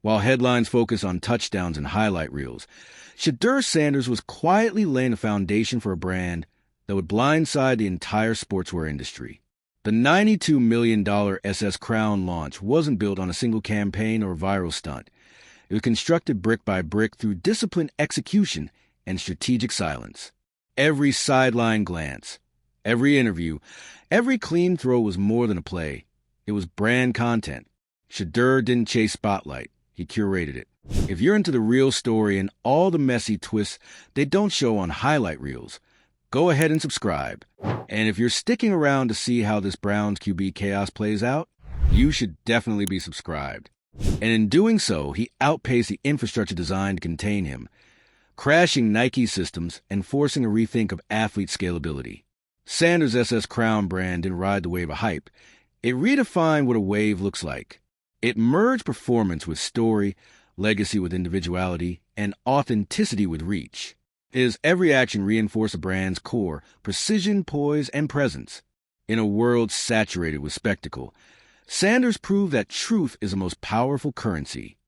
While headlines focus on touchdowns and highlight reels, Shedeur Sanders was quietly laying a foundation for a brand that would blindside the entire sportswear industry. The $92 million SS Crown launch wasn't built on a single campaign or viral stunt. It was constructed brick by brick through disciplined execution and strategic silence. Every sideline glance, every interview, every clean throw was more than a play. It was brand content. Shedeur didn't chase spotlight. He curated it. If you're into the real story and all the messy twists they don't show on highlight reels, go ahead and subscribe. And if you're sticking around to see how this Browns QB chaos plays out, you should definitely be subscribed. And in doing so, he outpaced the infrastructure designed to contain him, crashing Nike systems and forcing a rethink of athlete scalability. Sanders' SS Crown brand didn't ride the wave of hype. It redefined what a wave looks like. It merged performance with story, legacy with individuality, and authenticity with reach. His every action reinforced a brand's core, precision, poise, and presence. In a world saturated with spectacle, Sanders proved that truth is the most powerful currency.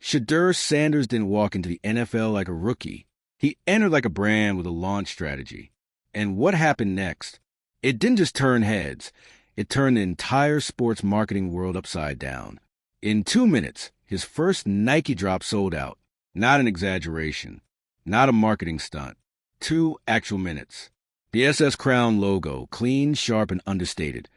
Shedeur Sanders didn't walk into the NFL like a rookie. He entered like a brand with a launch strategy. And what happened next? It didn't just turn heads. It turned the entire sports marketing world upside down. In 2 minutes, his first Nike drop sold out. Not an exaggeration. Not a marketing stunt. 2 actual minutes. The SS Crown logo, clean, sharp, and understated,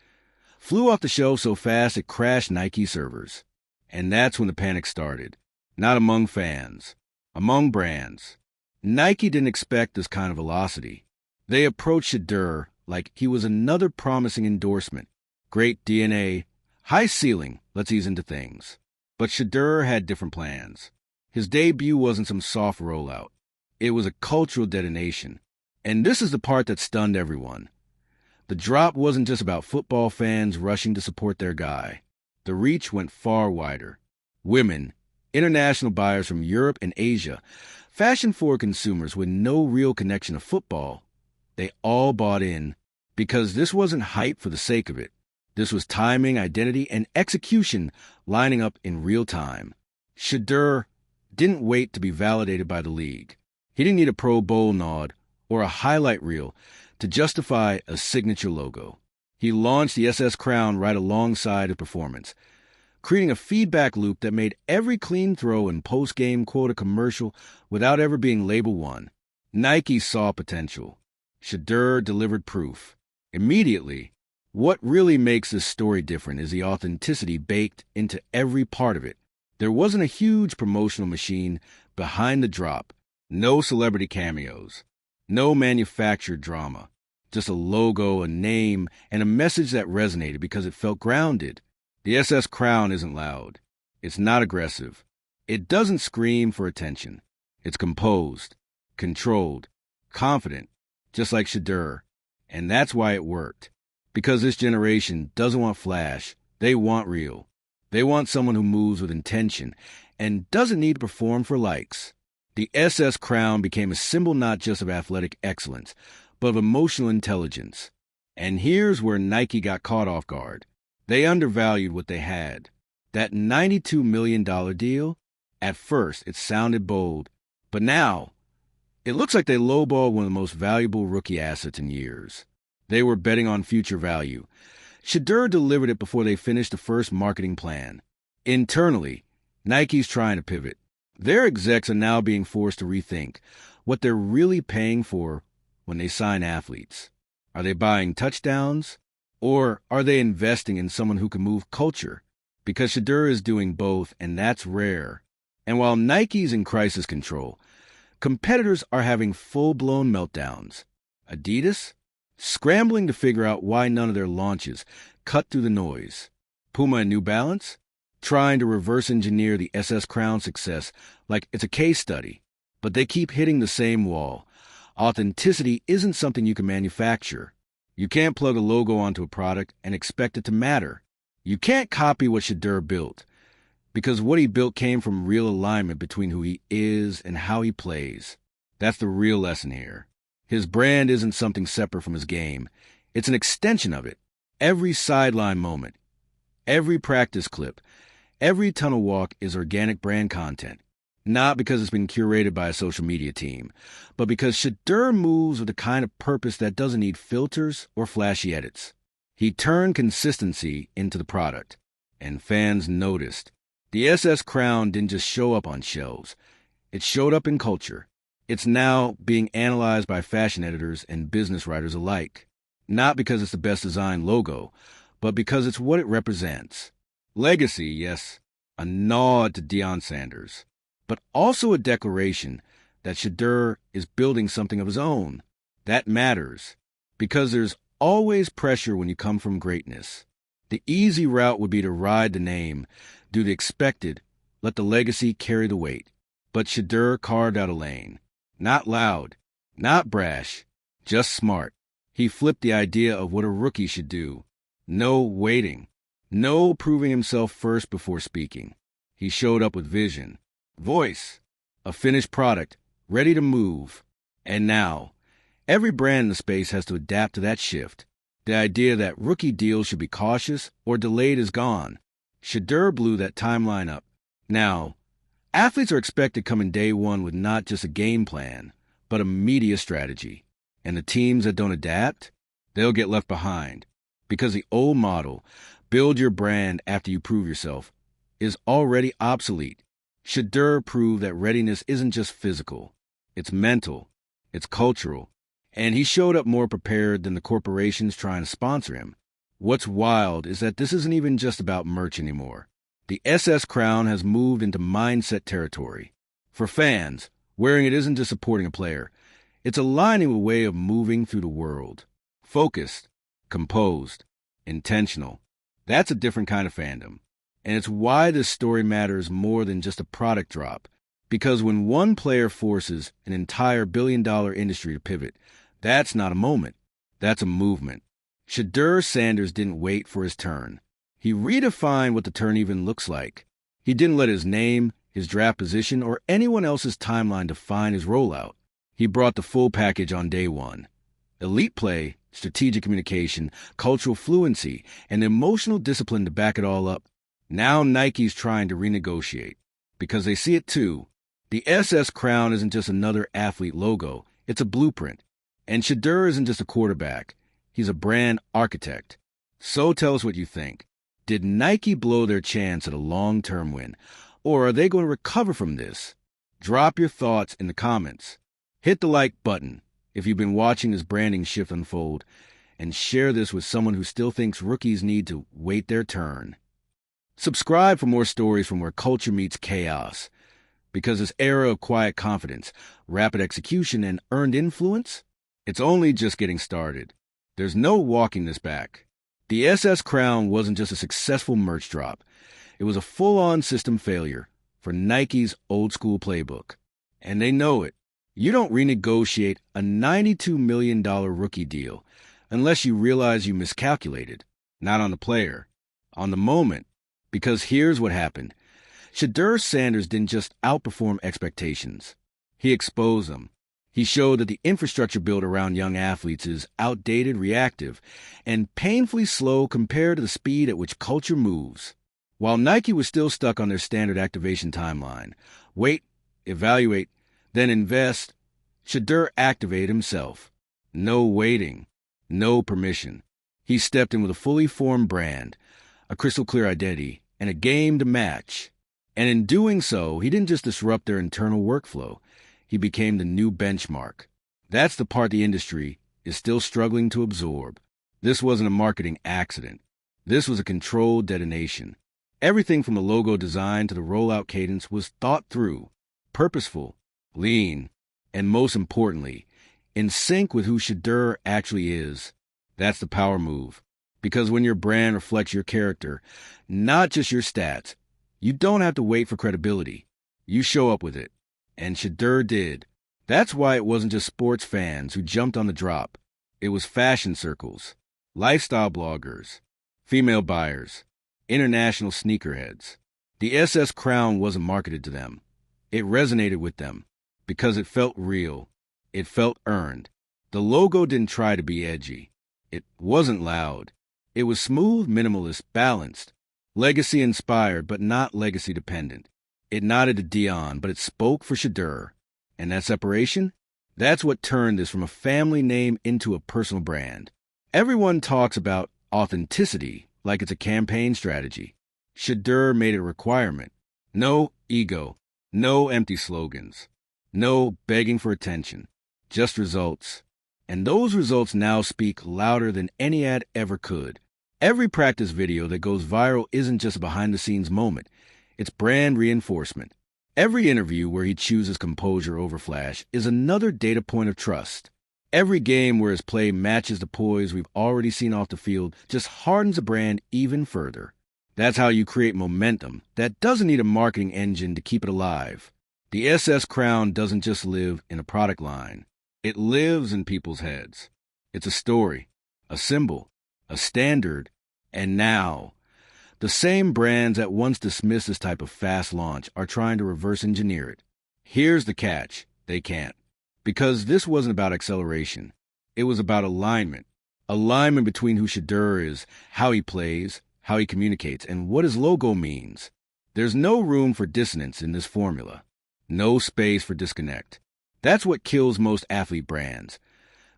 flew off the shelf so fast it crashed Nike servers. And that's when the panic started. Not among fans. Among brands. Nike didn't expect this kind of velocity. They approached Shedeur like he was another promising endorsement. Great DNA, high ceiling, let's ease into things. But Shedeur had different plans. His debut wasn't some soft rollout. It was a cultural detonation. And this is the part that stunned everyone. The drop wasn't just about football fans rushing to support their guy. The reach went far wider. Women, international buyers from Europe and Asia, fashion-forward consumers with no real connection to football, they all bought in because this wasn't hype for the sake of it. This was timing, identity, and execution lining up in real time. Shedeur didn't wait to be validated by the league. He didn't need a Pro Bowl nod or a highlight reel to justify a signature logo. He launched the SS Crown right alongside his performance, creating a feedback loop that made every clean throw and post-game quote a commercial without ever being labeled one. Nike saw potential. Shedeur delivered proof. Immediately. What really makes this story different is the authenticity baked into every part of it. There wasn't a huge promotional machine behind the drop. No celebrity cameos. No manufactured drama. Just a logo, a name, and a message that resonated because it felt grounded. The SS Crown isn't loud. It's not aggressive. It doesn't scream for attention. It's composed, controlled, confident, just like Shedeur. And that's why it worked. Because this generation doesn't want flash. They want real. They want someone who moves with intention and doesn't need to perform for likes. The SS Crown became a symbol not just of athletic excellence, but of emotional intelligence. And here's where Nike got caught off guard. They undervalued what they had. That $92 million deal, at first it sounded bold, but now it looks like they lowballed one of the most valuable rookie assets in years. They were betting on future value. Shedeur delivered it before they finished the first marketing plan. Internally, Nike's trying to pivot. Their execs are now being forced to rethink what they're really paying for when they sign athletes. Are they buying touchdowns? Or are they investing in someone who can move culture? Because Shedeur is doing both, and that's rare. And while Nike's in crisis control, competitors are having full-blown meltdowns. Adidas? Scrambling to figure out why none of their launches cut through the noise. Puma and New Balance? Trying to reverse engineer the SS Crown success like it's a case study. But they keep hitting the same wall. Authenticity isn't something you can manufacture. You can't plug a logo onto a product and expect it to matter. You can't copy what Shedeur built, because what he built came from real alignment between who he is and how he plays. That's the real lesson here. His brand isn't something separate from his game. It's an extension of it. Every sideline moment, every practice clip, Every tunnel walk is organic brand content, not because it's been curated by a social media team, but because Shedeur moves with the kind of purpose that doesn't need filters or flashy edits. He turned consistency into the product, and fans noticed. The SS crown didn't just show up on shelves. It showed up in culture. It's now being analyzed by fashion editors and business writers alike, not because it's the best designed logo, but because it's what it represents. Legacy, yes, a nod to Deion Sanders, but also a declaration that Shedeur is building something of his own. That matters, because there's always pressure when you come from greatness. The easy route would be to ride the name, do the expected, let the legacy carry the weight. But Shedeur carved out a lane. Not loud, not brash, just smart. He flipped the idea of what a rookie should do. No waiting. No proving himself first before speaking. He showed up with vision, voice, a finished product, ready to move. And now, every brand in the space has to adapt to that shift. The idea that rookie deals should be cautious or delayed is gone. Shedeur blew that timeline up. Now, athletes are expected to come in day one with not just a game plan, but a media strategy. And the teams that don't adapt, they'll get left behind. Because the old model, build your brand after you prove yourself, is already obsolete. Shedeur proved that readiness isn't just physical. It's mental. It's cultural. And he showed up more prepared than the corporations trying to sponsor him. What's wild is that this isn't even just about merch anymore. The SS crown has moved into mindset territory. For fans, wearing it isn't just supporting a player. It's aligning a way of moving through the world. Focused, composed, intentional. That's a different kind of fandom. And it's why this story matters more than just a product drop. Because when one player forces an entire billion-dollar industry to pivot, that's not a moment. That's a movement. Shedeur Sanders didn't wait for his turn. He redefined what the turn even looks like. He didn't let his name, his draft position, or anyone else's timeline define his rollout. He brought the full package on day one. Elite play, strategic communication, cultural fluency, and emotional discipline to back it all up. Now Nike's trying to renegotiate. Because they see it too. The SS crown isn't just another athlete logo. It's a blueprint. And Shedeur isn't just a quarterback. He's a brand architect. So tell us what you think. Did Nike blow their chance at a long-term win? Or are they going to recover from this? Drop your thoughts in the comments. Hit the like button if you've been watching this branding shift unfold, and share this with someone who still thinks rookies need to wait their turn. Subscribe for more stories from where culture meets chaos. Because this era of quiet confidence, rapid execution, and earned influence, it's only just getting started. There's no walking this back. The SS crown wasn't just a successful merch drop. It was a full-on system failure for Nike's old-school playbook. And they know it. You don't renegotiate a $92 million rookie deal unless you realize you miscalculated. Not on the player, on the moment. Because here's what happened. Shedeur Sanders didn't just outperform expectations. He exposed them. He showed that the infrastructure built around young athletes is outdated, reactive, and painfully slow compared to the speed at which culture moves. While Nike was still stuck on their standard activation timeline, wait, evaluate, then invest, Shedeur activated himself. No waiting, no permission. He stepped in with a fully formed brand, a crystal clear identity, and a game to match. And in doing so, he didn't just disrupt their internal workflow. He became the new benchmark. That's the part the industry is still struggling to absorb. This wasn't a marketing accident. This was a controlled detonation. Everything from the logo design to the rollout cadence was thought through, purposeful, lean, and most importantly, in sync with who Shedeur actually is. That's the power move. Because when your brand reflects your character, not just your stats, you don't have to wait for credibility. You show up with it. And Shedeur did. That's why it wasn't just sports fans who jumped on the drop. It was fashion circles, lifestyle bloggers, female buyers, international sneakerheads. The SS crown wasn't marketed to them. It resonated with them because it felt real. It felt earned. The logo didn't try to be edgy. It wasn't loud. It was smooth, minimalist, balanced. Legacy-inspired, but not legacy-dependent. It nodded to Dion, but it spoke for Shedeur. And that separation? That's what turned this from a family name into a personal brand. Everyone talks about authenticity like it's a campaign strategy. Shedeur made it a requirement. No ego, no empty slogans, no begging for attention, just results. And those results now speak louder than any ad ever could. Every practice video that goes viral isn't just a behind-the-scenes moment. It's brand reinforcement. Every interview where he chooses composure over flash is another data point of trust. Every game where his play matches the poise we've already seen off the field just hardens a brand even further. That's how you create momentum that doesn't need a marketing engine to keep it alive. The SS crown doesn't just live in a product line. It lives in people's heads. It's a story, a symbol, a standard, and now, the same brands that once dismissed this type of fast launch are trying to reverse engineer it. Here's the catch. They can't. Because this wasn't about acceleration. It was about alignment. Alignment between who Shedeur is, how he plays, how he communicates, and what his logo means. There's no room for dissonance in this formula. No space for disconnect. That's what kills most athlete brands.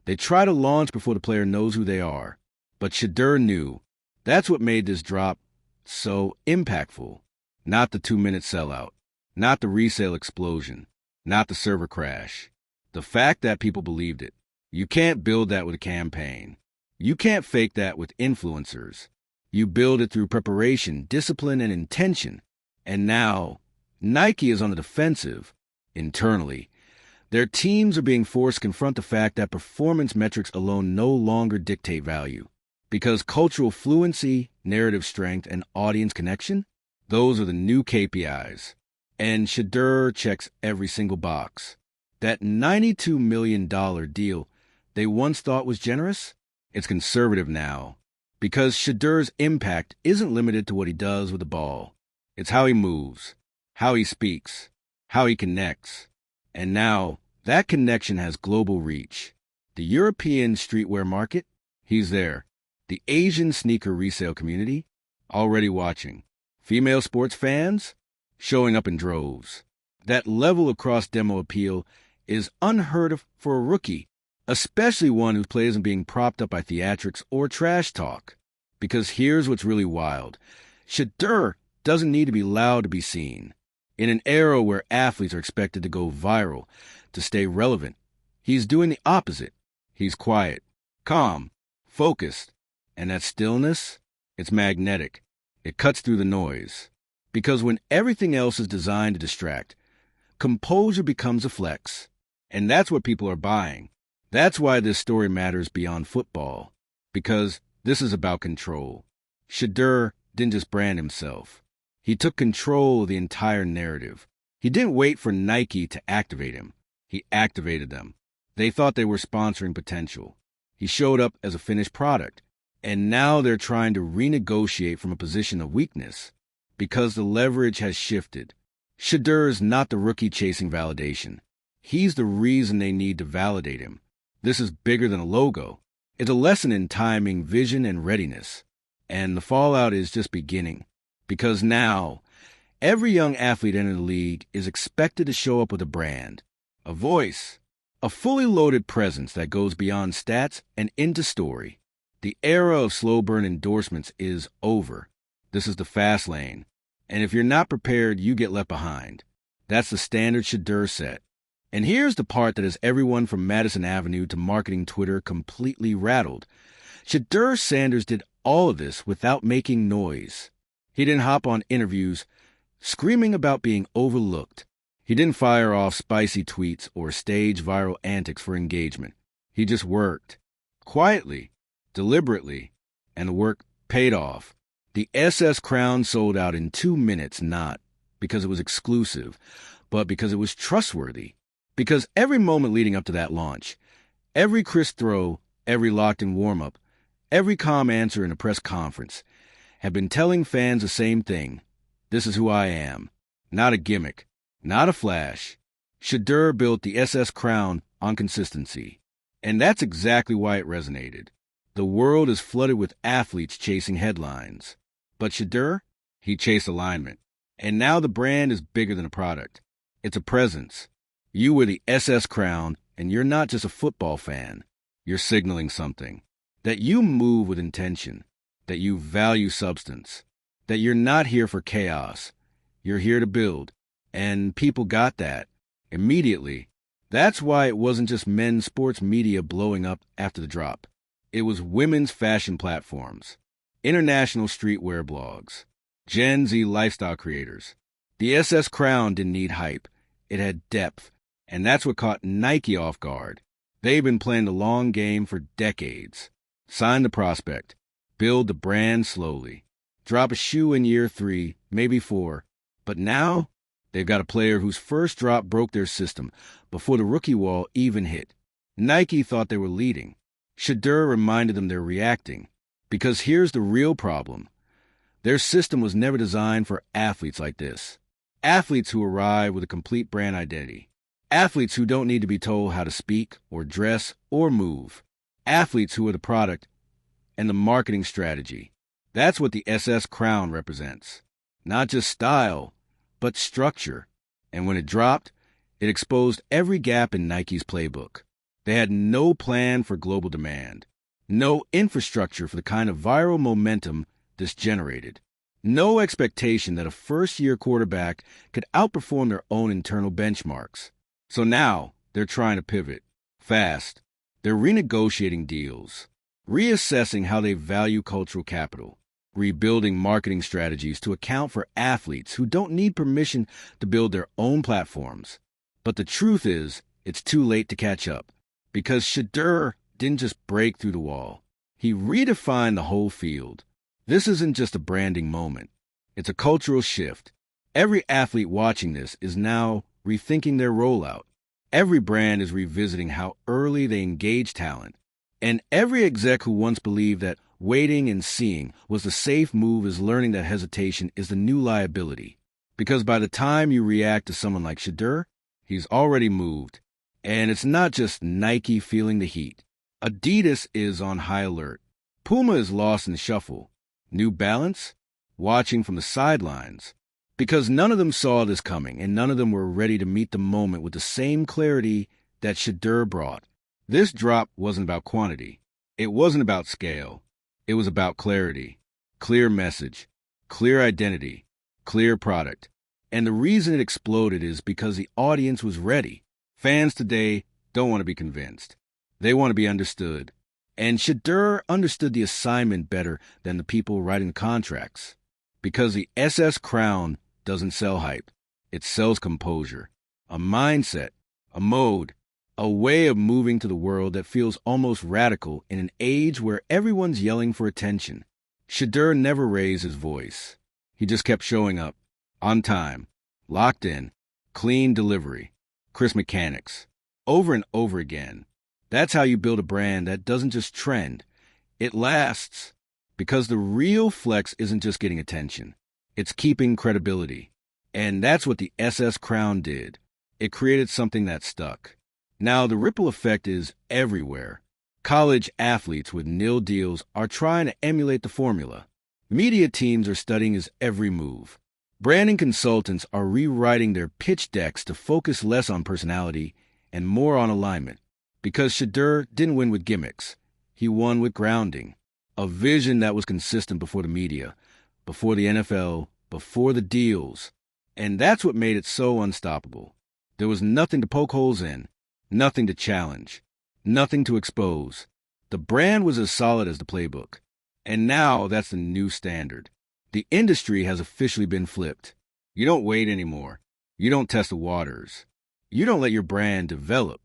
They try to launch before the player knows who they are. But Shedeur knew. That's what made this drop so impactful. Not the 2-minute sellout. Not the resale explosion. Not the server crash. The fact that people believed it. You can't build that with a campaign. You can't fake that with influencers. You build it through preparation, discipline, and intention. And now, Nike is on the defensive. Internally, their teams are being forced to confront the fact that performance metrics alone no longer dictate value. Because cultural fluency, narrative strength, and audience connection, those are the new KPIs. And Shedeur checks every single box. That $92 million deal they once thought was generous, it's conservative now. Because Shedeur's impact isn't limited to what he does with the ball. It's how he moves, how he speaks, how he connects. And now, that connection has global reach. The European streetwear market, he's there. The Asian sneaker resale community, already watching. Female sports fans, showing up in droves. That level of cross-demo appeal is unheard of for a rookie, especially one whose play isn't being propped up by theatrics or trash talk. Because here's what's really wild. Shedeur doesn't need to be loud to be seen. In an era where athletes are expected to go viral, to stay relevant, he's doing the opposite. He's quiet, calm, focused. And that stillness, it's magnetic. It cuts through the noise. Because when everything else is designed to distract, composure becomes a flex. And that's what people are buying. That's why this story matters beyond football. Because this is about control. Shedeur didn't just brand himself. He took control of the entire narrative. He didn't wait for Nike to activate him. He activated them. They thought they were sponsoring potential. He showed up as a finished product. And now they're trying to renegotiate from a position of weakness. Because the leverage has shifted. Shedeur is not the rookie chasing validation. He's the reason they need to validate him. This is bigger than a logo. It's a lesson in timing, vision, and readiness. And the fallout is just beginning. Because now, every young athlete entering the league is expected to show up with a brand, a voice, a fully loaded presence that goes beyond stats and into story. The era of slow burn endorsements is over. This is the fast lane. And if you're not prepared, you get left behind. That's the standard Shedeur set. And here's the part that has everyone from Madison Avenue to marketing Twitter completely rattled. Shedeur Sanders did all of this without making noise. He didn't hop on interviews screaming about being overlooked. He didn't fire off spicy tweets or stage viral antics for engagement. He just worked. Quietly. Deliberately, and the work paid off. The SS crown sold out in 2 minutes, not because it was exclusive, but because it was trustworthy. Because every moment leading up to that launch, every crisp throw, every locked-in warm-up, every calm answer in a press conference, had been telling fans the same thing. This is who I am. Not a gimmick. Not a flash. Shedeur built the SS crown on consistency. And that's exactly why it resonated. The world is flooded with athletes chasing headlines. But Shedeur, He chased alignment. And now the brand is bigger than a product. It's a presence. You wear the SS crown, and you're not just a football fan. You're signaling something. That you move with intention. That you value substance. That you're not here for chaos. You're here to build. And people got that. Immediately. That's why it wasn't just men's sports media blowing up after the drop. It was women's fashion platforms. International streetwear blogs. Gen Z lifestyle creators. The SS crown didn't need hype. It had depth. And that's what caught Nike off guard. They've been playing the long game for decades. Sign the prospect. Build the brand slowly. Drop a shoe in year 3, maybe 4. But now, they've got a player whose first drop broke their system before the rookie wall even hit. Nike thought they were leading. Shedeur reminded them they're reacting. Because here's the real problem. Their system was never designed for athletes like this. Athletes who arrive with a complete brand identity. Athletes who don't need to be told how to speak or dress or move. Athletes who are the product and the marketing strategy. That's what the SS crown represents. Not just style, but structure. And when it dropped, it exposed every gap in Nike's playbook. They had no plan for global demand. No infrastructure for the kind of viral momentum this generated. No expectation that a first-year quarterback could outperform their own internal benchmarks. So now they're trying to pivot. Fast. They're renegotiating deals. Reassessing how they value cultural capital. Rebuilding marketing strategies to account for athletes who don't need permission to build their own platforms. But the truth is, it's too late to catch up. Because Shedeur didn't just break through the wall. He redefined the whole field. This isn't just a branding moment. It's a cultural shift. Every athlete watching this is now rethinking their rollout. Every brand is revisiting how early they engage talent. And every exec who once believed that waiting and seeing was the safe move is learning that hesitation is the new liability. Because by the time you react to someone like Shedeur, he's already moved. And it's not just Nike feeling the heat. Adidas is on high alert. Puma is lost in the shuffle. New Balance, watching from the sidelines. Because none of them saw this coming, and none of them were ready to meet the moment with the same clarity that Shedeur brought. This drop wasn't about quantity. It wasn't about scale. It was about clarity. Clear message. Clear identity. Clear product. And the reason it exploded is because the audience was ready. Fans today don't want to be convinced. They want to be understood. And Shedeur understood the assignment better than the people writing the contracts. Because the SS crown doesn't sell hype. It sells composure. A mindset. A mode. A way of moving to the world that feels almost radical in an age where everyone's yelling for attention. Shedeur never raised his voice. He just kept showing up. On time. Locked in. Clean delivery. Crisp mechanics. Over and over again. That's how you build a brand that doesn't just trend. It lasts. Because the real flex isn't just getting attention. It's keeping credibility. And that's what the SS crown did. It created something that stuck. Now, the ripple effect is everywhere. College athletes with nil deals are trying to emulate the formula. Media teams are studying his every move. Branding consultants are rewriting their pitch decks to focus less on personality and more on alignment. Because Shedeur didn't win with gimmicks. He won with grounding. A vision that was consistent before the media, before the NFL, before the deals. And that's what made it so unstoppable. There was nothing to poke holes in, nothing to challenge, nothing to expose. The brand was as solid as the playbook. And now that's the new standard. The industry has officially been flipped. You don't wait anymore. You don't test the waters. You don't let your brand develop.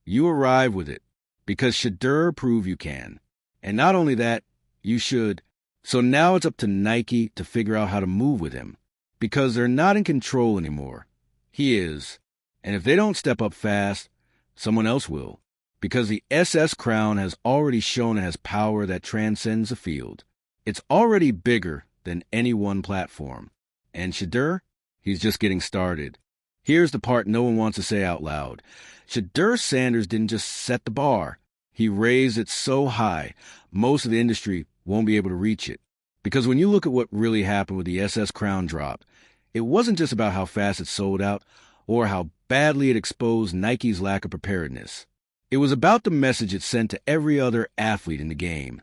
You arrive with it. Because Shedeur proved you can. And not only that, you should. So now it's up to Nike to figure out how to move with him. Because they're not in control anymore. He is. And if they don't step up fast, someone else will. Because the SS crown has already shown it has power that transcends the field. It's already bigger than any one platform. And Shedeur? He's just getting started. Here's the part no one wants to say out loud. Shedeur Sanders didn't just set the bar. He raised it so high, most of the industry won't be able to reach it. Because when you look at what really happened with the SS Crown drop, it wasn't just about how fast it sold out or how badly it exposed Nike's lack of preparedness. It was about the message it sent to every other athlete in the game.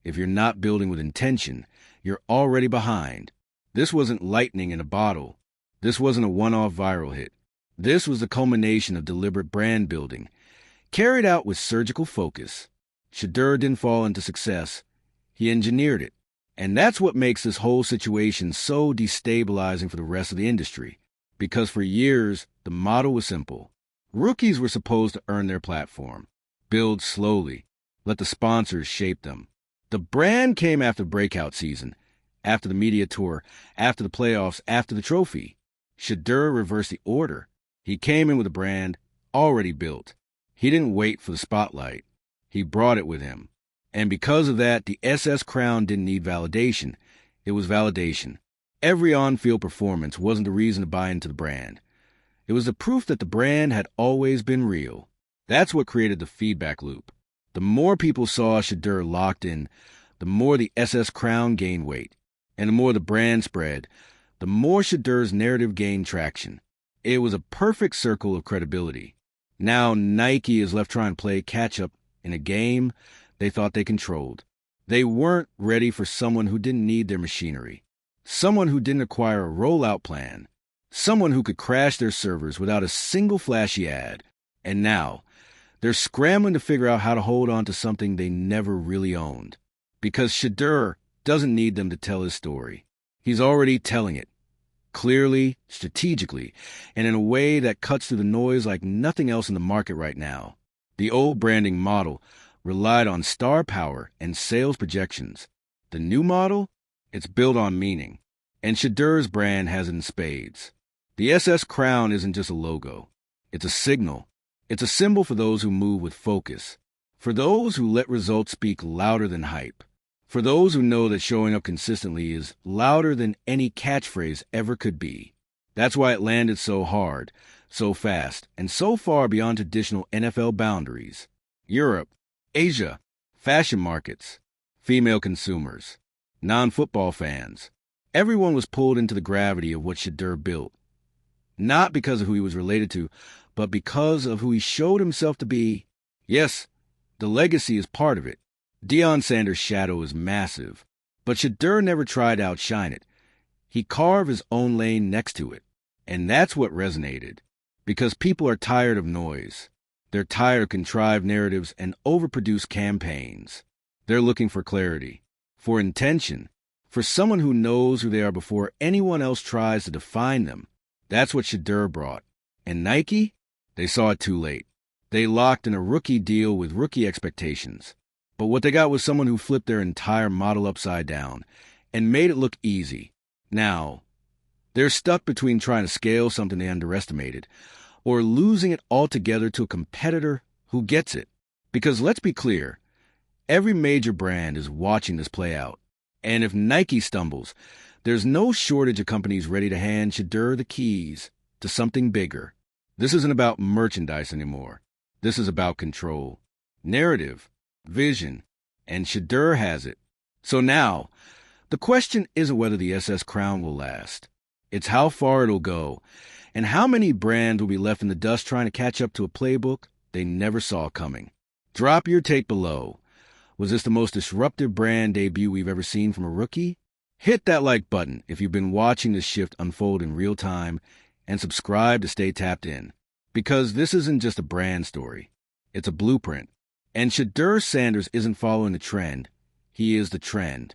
If you're not building with intention, you're already behind. This wasn't lightning in a bottle. This wasn't a one-off viral hit. This was the culmination of deliberate brand building, carried out with surgical focus. Shedeur didn't fall into success. He engineered it. And that's what makes this whole situation so destabilizing for the rest of the industry. Because for years, the model was simple. Rookies were supposed to earn their platform, build slowly, let the sponsors shape them. The brand came after the breakout season, after the media tour, after the playoffs, after the trophy. Shedeur reversed the order. He came in with a brand already built. He didn't wait for the spotlight. He brought it with him. And because of that, the SS Crown didn't need validation. It was validation. Every on-field performance wasn't the reason to buy into the brand. It was the proof that the brand had always been real. That's what created the feedback loop. The more people saw Shedeur locked in, the more the SS Crown gained weight. And the more the brand spread, the more Shedeur's narrative gained traction. It was a perfect circle of credibility. Now Nike is left trying to play catch-up in a game they thought they controlled. They weren't ready for someone who didn't need their machinery, someone who didn't acquire a rollout plan, someone who could crash their servers without a single flashy ad. And now, they're scrambling to figure out how to hold on to something they never really owned. Because Shedeur doesn't need them to tell his story. He's already telling it, clearly, strategically, and in a way that cuts through the noise like nothing else in the market right now. The old branding model relied on star power and sales projections. The new model? It's built on meaning. And Shedeur's brand has it in spades. The SS Crown isn't just a logo. It's a signal. It's a symbol for those who move with focus. For those who let results speak louder than hype. For those who know that showing up consistently is louder than any catchphrase ever could be. That's why it landed so hard, so fast, and so far beyond traditional NFL boundaries. Europe, Asia, fashion markets, female consumers, non-football fans. Everyone was pulled into the gravity of what Shedeur built. Not because of who he was related to, but because of who he showed himself to be. Yes, the legacy is part of it. Deion Sanders' shadow is massive, but Shedeur never tried to outshine it. He carved his own lane next to it. And that's what resonated. Because people are tired of noise. They're tired of contrived narratives and overproduced campaigns. They're looking for clarity, for intention, for someone who knows who they are before anyone else tries to define them. That's what Shedeur brought. And Nike? They saw it too late. They locked in a rookie deal with rookie expectations. But what they got was someone who flipped their entire model upside down and made it look easy. Now, they're stuck between trying to scale something they underestimated or losing it altogether to a competitor who gets it. Because let's be clear, every major brand is watching this play out. And if Nike stumbles, there's no shortage of companies ready to hand Shedeur the keys to something bigger. This isn't about merchandise anymore. This is about control, narrative, vision, and Shedeur has it. So now, the question isn't whether the SS Crown will last. It's how far it'll go, and how many brands will be left in the dust trying to catch up to a playbook they never saw coming. Drop your take below. Was this the most disruptive brand debut we've ever seen from a rookie? Hit that like button if you've been watching this shift unfold in real time, and subscribe to stay tapped in. Because this isn't just a brand story. It's a blueprint. And Shedeur Sanders isn't following the trend. He is the trend.